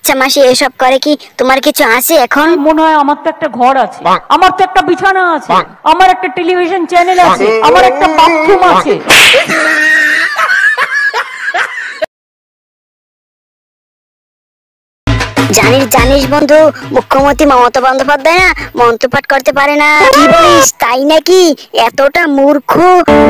আচ্ছা মাসি এসব করে কি তোমার কিছু আছে এখন? মনে হয় আমার তো একটা ঘর আছে, আমার তো একটা বিছানা আছে, আমার একটা টেলিভিশন চ্যানেল আছে, আমার একটা বাথরুম আছে। জানিস বন্ধু, মুখ্যমন্ত্রী মমতা বন্দ্যোপাধ্যায় না মন্ত্রপাঠ করতে পারে না। কি বলিস, তাই নাকি? এতটা মূর্খ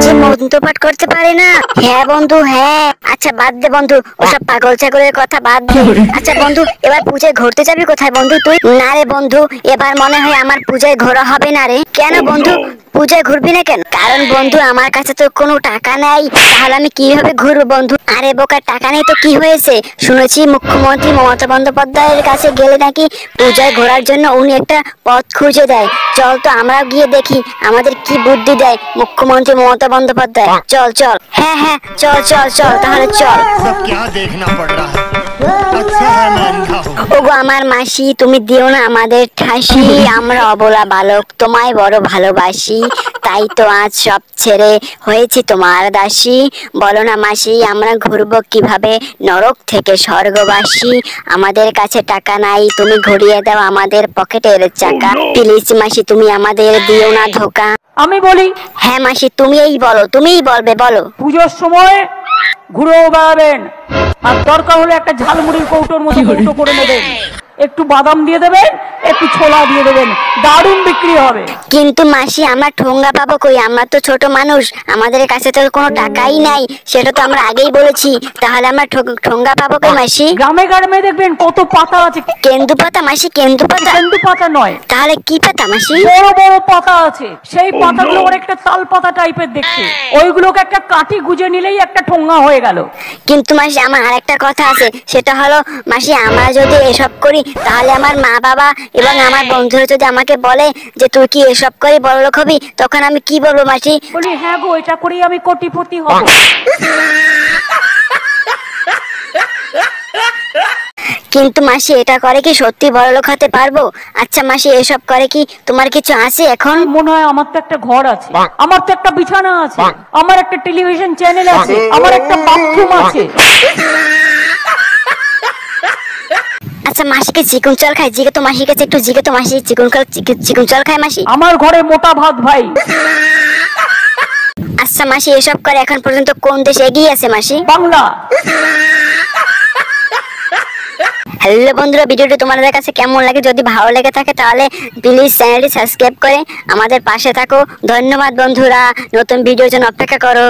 যে মন্ত্রপাঠ করতে পারে না? হ্যাঁ বন্ধু হ্যাঁ। আচ্ছা বাদ দে বন্ধু, ওসব পাগল ছাগলের কথা বাদ দে। আচ্ছা বন্ধু, এবার পূজায় ঘুরতে যাবি কোথায় বন্ধু তুই? না রে বন্ধু, এবার মনে হয় আমার পূজায় ঘোরা হবে না রে। কেন বন্ধু, পূজায় ঘুরবি না কেন? কারণ বন্ধু আমার কাছে তো কোনো টাকা নাই, তাহলে আমি কিভাবে ঘুরবো বন্ধু? আরে বোকা, টাকা নেই তো কি হয়েছে? শুনেছি মুখ্যমন্ত্রী মমতা বন্দ্যোপাধ্যায়ের কাছে গেলে নাকি পূজায় ঘোরার জন্য উনি একটা পথ খুঁজে দেয়। চল তো আমরাও গিয়ে দেখি আমাদের কি বুদ্ধি দেয় মুখ্যমন্ত্রী মমতা বন্দ্যোপাধ্যায়। চল চল। হ্যাঁ হ্যাঁ চল চল চল, তাহলে চল। ওগো আমার মাসি, তুমি দিও না আমাদের ঠাসি, আমরা অবলা বালক তোমায় বড় ভালোবাসি, তাই তো আজ সব ছেড়ে হয়েছি তোমার দাসী। বলো না মাসি, আমরা ঘুরবো কিভাবে নরক থেকে স্বর্গবাসী? আমাদের কাছে টাকা নাই, তুমি ঘুরিয়ে দাও আমাদের পকেটের চাকা। প্লিজ মাসি, তুমি আমাদের দিও না ধোকা। আমি বলি? হ্যাঁ মাসি, তুমিই বলো, তুমিই বলবে, বলো। পুজোর সময় ঘুরেও বেড়াবেন, আর দরকার হলে একটা ঝালমুড়ির কৌটোর মতো কৌটো করে নেবেন, একটু বাদাম দিয়ে দেবেন, একটু ছোলা দিয়ে দেবেন, দারুণ বিক্রি হবে। কিন্তু মাসি আমরা ঠোঙ্গা পাবো কই? আমরা তো ছোট মানুষ, আমাদের কাছে তো কোনো টাকাই নাই, সেটা তো আমরা আগেই বলেছি। তাহলে আমরা ঠোঙ্গা পাবো কই মাসি? গ্রামে গ্রামে দেখবেন কত পাতা আছে। কেন্দু পাতা মাসি, কেন্দু পাতা? কেন্দু পাতা নয়, তাহলে কি পাতা মাসি? বড় বড় পাতা আছে, সেই পাতাগুলো অনেকটা তাল পাতা টাইপের দেখতে, ওইগুলোকে একটা কাঠি গুজে নিলেই একটা ঠোঙ্গা হয়ে গেল। কিন্তু মাসি আমার আরেকটা কথা আছে, সেটা হলো মাসি আমরা যদি এসব করি তাহলে আমার মা বাবা এবং আমার বন্ধুরা যদি আমাকে বলে যে তুই কি এসব করে বড়লোক হবি, তখন আমি কি বলবো মাসি? বলি হ্যাঁ গো, এটা করেই আমি কোটিপতি হব। কিন্তু মাসি এটা করে কি সত্যি বড়লোক হতে পারবো? আচ্ছা মাসি এসব করে কি তোমার কিছু আছে এখন? মনে হয় আমার তো একটা ঘর আছে, আমার তো একটা বিছানা আছে, আমার একটা টেলিভিশন চ্যানেল আছে, আমার একটা বাথরুম আছে। আচ্ছা মাসিকে চিকন চাল খায়? জিগে তো মাসির কাছে একটু, জিগে তো মাসি চিকন চাল খায় মাসি? আমার ঘরে মোটা ভাত ভাই। আচ্ছা মাসি এসব করে এখন পর্যন্ত কোন দেশ এগিয়ে আছে মাসি? বাংলা। হ্যালো বন্ধুরা, ভিডিওটি তোমাদের কাছে কেমন লাগে? যদি ভালো লেগে থাকে তাহলে প্লিজ চ্যানেলটি সাবস্ক্রাইব করে আমাদের পাশে থাকো। ধন্যবাদ বন্ধুরা, নতুন ভিডিওর জন্য অপেক্ষা করো।